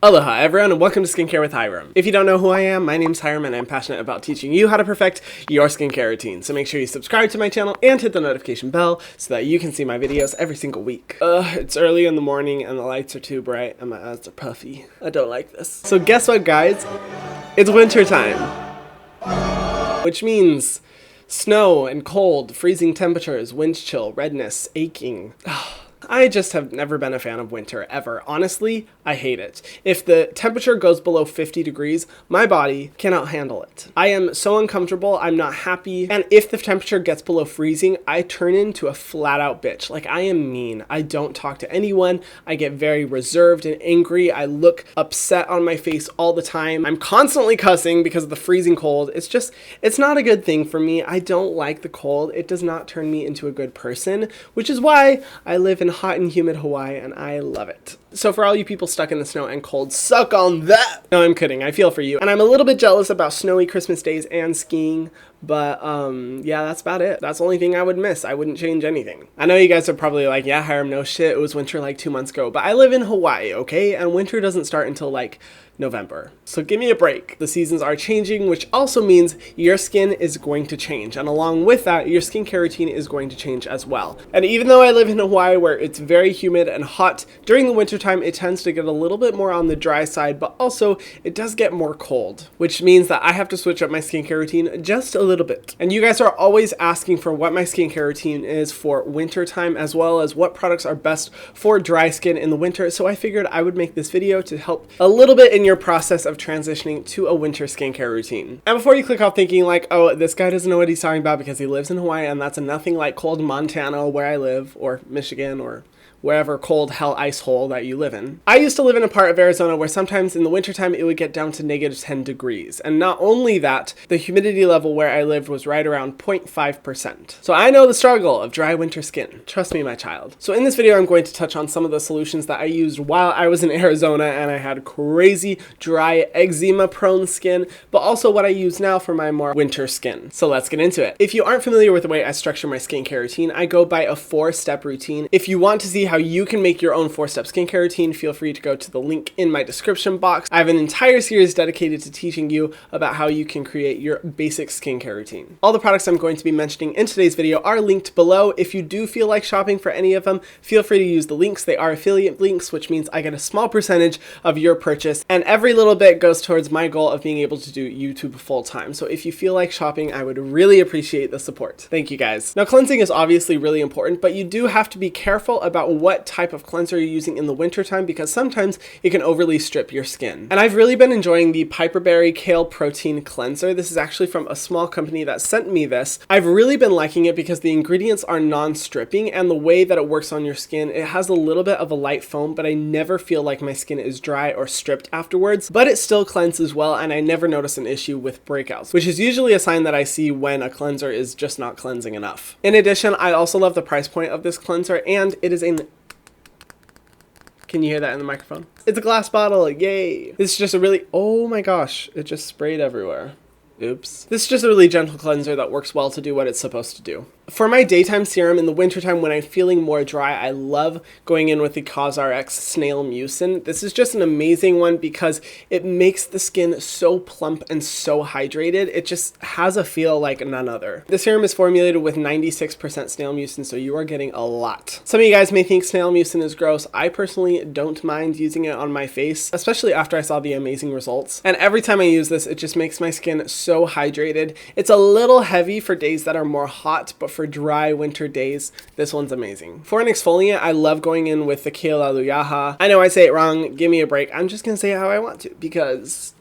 Aloha everyone and welcome to Skincare with Hiram. If you don't know who I am, my name's Hiram and I'm passionate about teaching you how to perfect your skincare routine. So make sure you subscribe to my channel and hit the notification bell so that you can see my videos every single week. It's early in the morning and the lights are too bright and my eyes are puffy. I don't like this. So guess what guys? It's winter time. Which means snow and cold, freezing temperatures, wind chill, redness, aching. I just have never been a fan of winter, ever. Honestly, I hate it. If the temperature goes below 50 degrees, my body cannot handle it. I am so uncomfortable, I'm not happy, and if the temperature gets below freezing, I turn into a flat-out bitch. Like, I am mean. I don't talk to anyone, I get very reserved and angry, I look upset on my face all the time, I'm constantly cussing because of the freezing cold. It's not a good thing for me. I don't like the cold. It does not turn me into a good person, which is why I live in hot and humid Hawaii and I love it. So for all you people stuck in the snow and cold, suck on that! No, I'm kidding. I feel for you. And I'm a little bit jealous about snowy Christmas days and skiing, but yeah, that's about it. That's the only thing I would miss. I wouldn't change anything. I know you guys are probably like, yeah, Hiram, no shit, it was winter like 2 months ago, but I live in Hawaii, okay? And winter doesn't start until like November. So give me a break. The seasons are changing, which also means your skin is going to change. And along with that, your skincare routine is going to change as well. And even though I live in Hawaii where it's very humid and hot, during the wintertime, it tends to get a little bit more on the dry side, but also it does get more cold, which means that I have to switch up my skincare routine just a little bit. And you guys are always asking for what my skincare routine is for wintertime, as well as what products are best for dry skin in the winter. So I figured I would make this video to help a little bit in your process of transitioning to a winter skincare routine. And before you click off thinking like, oh, this guy doesn't know what he's talking about because he lives in Hawaii and that's nothing like cold Montana where I live, or Michigan, or wherever cold hell ice hole that you live in. I used to live in a part of Arizona where sometimes in the wintertime it would get down to -10 degrees. And not only that, the humidity level where I lived was right around 0.5%. So I know the struggle of dry winter skin. Trust me, my child. So in this video, I'm going to touch on some of the solutions that I used while I was in Arizona and I had crazy, dry, eczema-prone skin, but also what I use now for my more winter skin. So let's get into it. If you aren't familiar with the way I structure my skincare routine, I go by a 4-step routine. If you want to see how you can make your own 4-step skincare routine, feel free to go to the link in my description box. I have an entire series dedicated to teaching you about how you can create your basic skincare routine. All the products I'm going to be mentioning in today's video are linked below. If you do feel like shopping for any of them, feel free to use the links. They are affiliate links, which means I get a small percentage of your purchase, and every little bit goes towards my goal of being able to do YouTube full time. So if you feel like shopping, I would really appreciate the support. Thank you guys. Now, cleansing is obviously really important, but you do have to be careful about what type of cleanser you're using in the wintertime because sometimes it can overly strip your skin. And I've really been enjoying the Piperberry Kale Protein Cleanser. This is actually from a small company that sent me this. I've really been liking it because the ingredients are non-stripping, and the way that it works on your skin, it has a little bit of a light foam, but I never feel like my skin is dry or stripped afterwards, but it still cleanses well, and I never notice an issue with breakouts, which is usually a sign that I see when a cleanser is just not cleansing enough. In addition, I also love the price point of this cleanser, and it is a Can you hear that in the microphone? It's a glass bottle, yay! This is just a really, oh my gosh, it just sprayed everywhere. Oops. This is just a really gentle cleanser that works well to do what it's supposed to do. For my daytime serum in the wintertime when I'm feeling more dry, I love going in with the COSRX Snail Mucin. This is just an amazing one because it makes the skin so plump and so hydrated. It just has a feel like none other. The serum is formulated with 96% snail mucin, so you are getting a lot. Some of you guys may think snail mucin is gross. I personally don't mind using it on my face, especially after I saw the amazing results. And every time I use this, it just makes my skin so hydrated. It's a little heavy for days that are more hot, but for dry winter days, this one's amazing. For an exfoliant, I love going in with the Kale-Lalu-yAHA. I know I say it wrong, give me a break. I'm just gonna say it how I want to because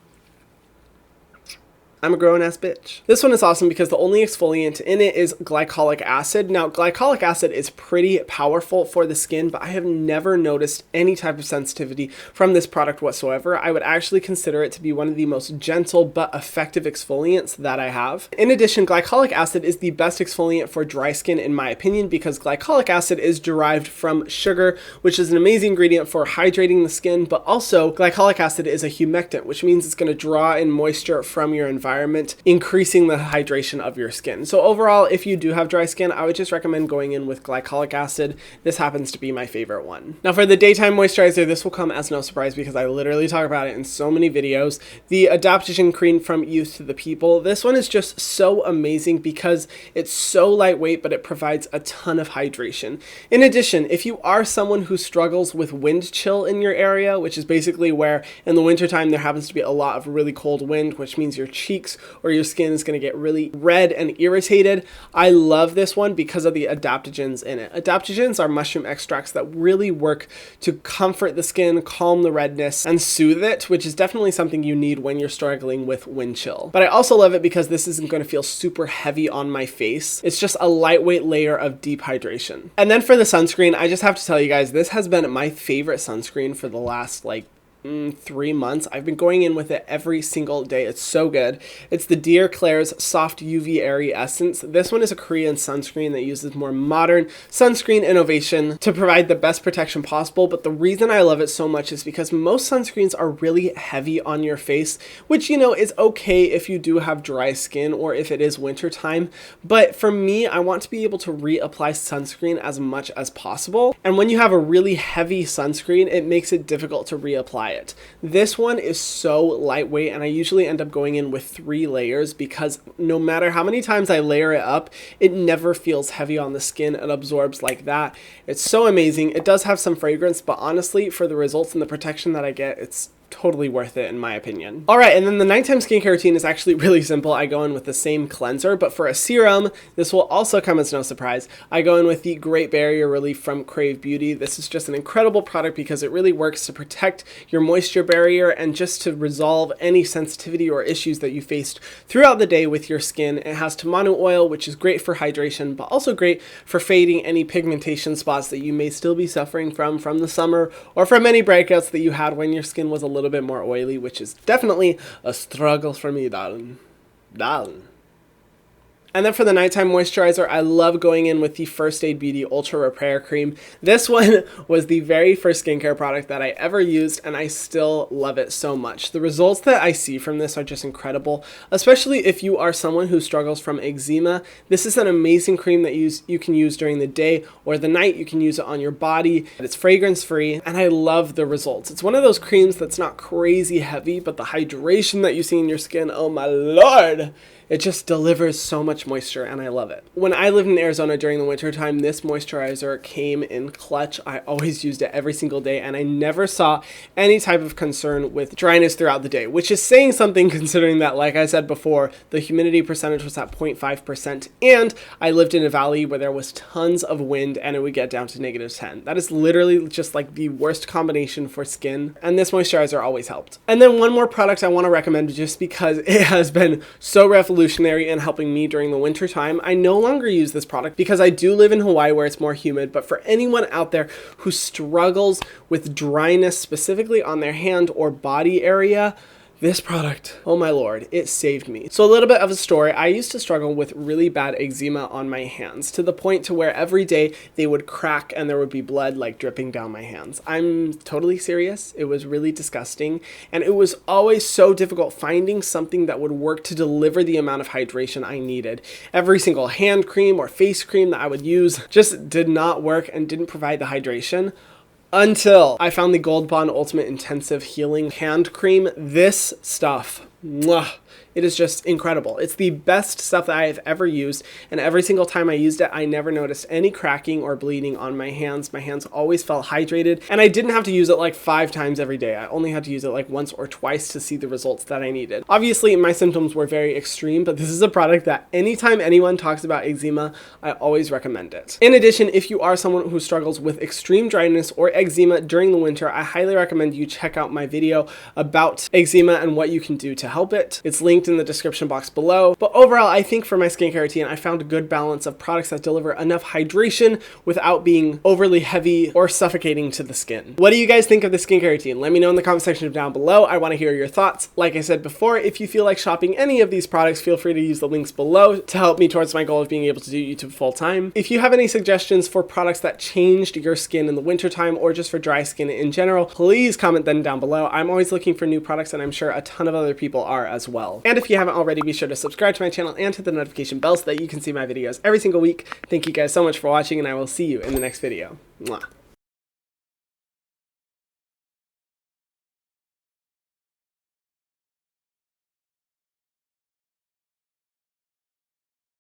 I'm a grown-ass bitch. This one is awesome because the only exfoliant in it is glycolic acid. Now, glycolic acid is pretty powerful for the skin, but I have never noticed any type of sensitivity from this product whatsoever. I would actually consider it to be one of the most gentle but effective exfoliants that I have. In addition, glycolic acid is the best exfoliant for dry skin in my opinion because glycolic acid is derived from sugar, which is an amazing ingredient for hydrating the skin, but also glycolic acid is a humectant, which means it's going to draw in moisture from your environment environment, increasing the hydration of your skin. So overall, if you do have dry skin, I would just recommend going in with glycolic acid. This happens to be my favorite one. Now for the daytime moisturizer, this will come as no surprise because I literally talk about it in so many videos. The Adaptogen cream from Youth to the People. This one is just so amazing because it's so lightweight, but it provides a ton of hydration. In addition, if you are someone who struggles with wind chill in your area, which is basically where in the wintertime there happens to be a lot of really cold wind, which means your cheeks or your skin is going to get really red and irritated, I love this one because of the adaptogens in it. Adaptogens are mushroom extracts that really work to comfort the skin, calm the redness, and soothe it, which is definitely something you need when you're struggling with wind chill. But I also love it because this isn't going to feel super heavy on my face. It's just a lightweight layer of deep hydration. And then for the sunscreen, I just have to tell you guys, this has been my favorite sunscreen for the last 3 months. I've been going in with it every single day. It's so good. It's the Klairs Soft UV Airy Essence. This one is a Korean sunscreen that uses more modern sunscreen innovation to provide the best protection possible. But the reason I love it so much is because most sunscreens are really heavy on your face, which, you know, is okay if you do have dry skin or if it is winter time. But for me, I want to be able to reapply sunscreen as much as possible. And when you have a really heavy sunscreen, it makes it difficult to reapply it. This one is so lightweight, and I usually end up going in with 3 layers because no matter how many times I layer it up, it never feels heavy on the skin. It absorbs like that. It's so amazing. It does have some fragrance, but honestly, for the results and the protection that I get, it's totally worth it in my opinion. All right, and then the nighttime skincare routine is actually really simple. I go in with the same cleanser, but for a serum, this will also come as no surprise. I go in with the Great Barrier Relief from Krave Beauty. This is just an incredible product because it really works to protect your moisture barrier and just to resolve any sensitivity or issues that you faced throughout the day with your skin. It has tamanu oil, which is great for hydration, but also great for fading any pigmentation spots that you may still be suffering from the summer or from any breakouts that you had when your skin was a little bit more oily, which is definitely a struggle for me, darling. And then for the nighttime moisturizer, I love going in with the First Aid Beauty Ultra Repair Cream. This one was the very first skincare product that I ever used, and I still love it so much. The results that I see from this are just incredible, especially if you are someone who struggles from eczema. This is an amazing cream that you can use during the day or the night. You can use it on your body. It's fragrance-free, and I love the results. It's one of those creams that's not crazy heavy, but the hydration that you see in your skin, oh my lord! It just delivers so much moisture, and I love it. When I lived in Arizona during the winter time, this moisturizer came in clutch. I always used it every single day, and I never saw any type of concern with dryness throughout the day, which is saying something considering that, like I said before, the humidity percentage was at 0.5%, and I lived in a valley where there was tons of wind, and it would get down to -10. That is literally just like the worst combination for skin, and this moisturizer always helped. And then one more product I want to recommend just because it has been so revolutionary in helping me during the winter time. I no longer use this product because I do live in Hawaii where it's more humid, but for anyone out there who struggles with dryness specifically on their hand or body area, this product, oh my lord, it saved me. So a little bit of a story. I used to struggle with really bad eczema on my hands to the point to where every day they would crack and there would be blood like dripping down my hands. I'm totally serious. It was really disgusting, and it was always so difficult finding something that would work to deliver the amount of hydration I needed. Every single hand cream or face cream that I would use just did not work and didn't provide the hydration. Until I found the Gold Bond Ultimate Intensive Healing Hand Cream. This stuff, mwah, it is just incredible. It's the best stuff that I have ever used, and every single time I used it, I never noticed any cracking or bleeding on my hands. My hands always felt hydrated, and I didn't have to use it like 5 times every day. I only had to use it like once or twice to see the results that I needed. Obviously, my symptoms were very extreme, but this is a product that anytime anyone talks about eczema, I always recommend it. In addition, if you are someone who struggles with extreme dryness or eczema during the winter, I highly recommend you check out my video about eczema and what you can do to help it. It's linked in the description box below. But overall, I think for my skincare routine, I found a good balance of products that deliver enough hydration without being overly heavy or suffocating to the skin. What do you guys think of the skincare routine? Let me know in the comment section down below. I want to hear your thoughts. Like I said before, if you feel like shopping any of these products, feel free to use the links below to help me towards my goal of being able to do YouTube full time. If you have any suggestions for products that changed your skin in the wintertime or just for dry skin in general, please comment them down below. I'm always looking for new products, and I'm sure a ton of other people are as well. And And if you haven't already, be sure to subscribe to my channel and hit the notification bell so that you can see my videos every single week. Thank you guys so much for watching, and I will see you in the next video. Mwah.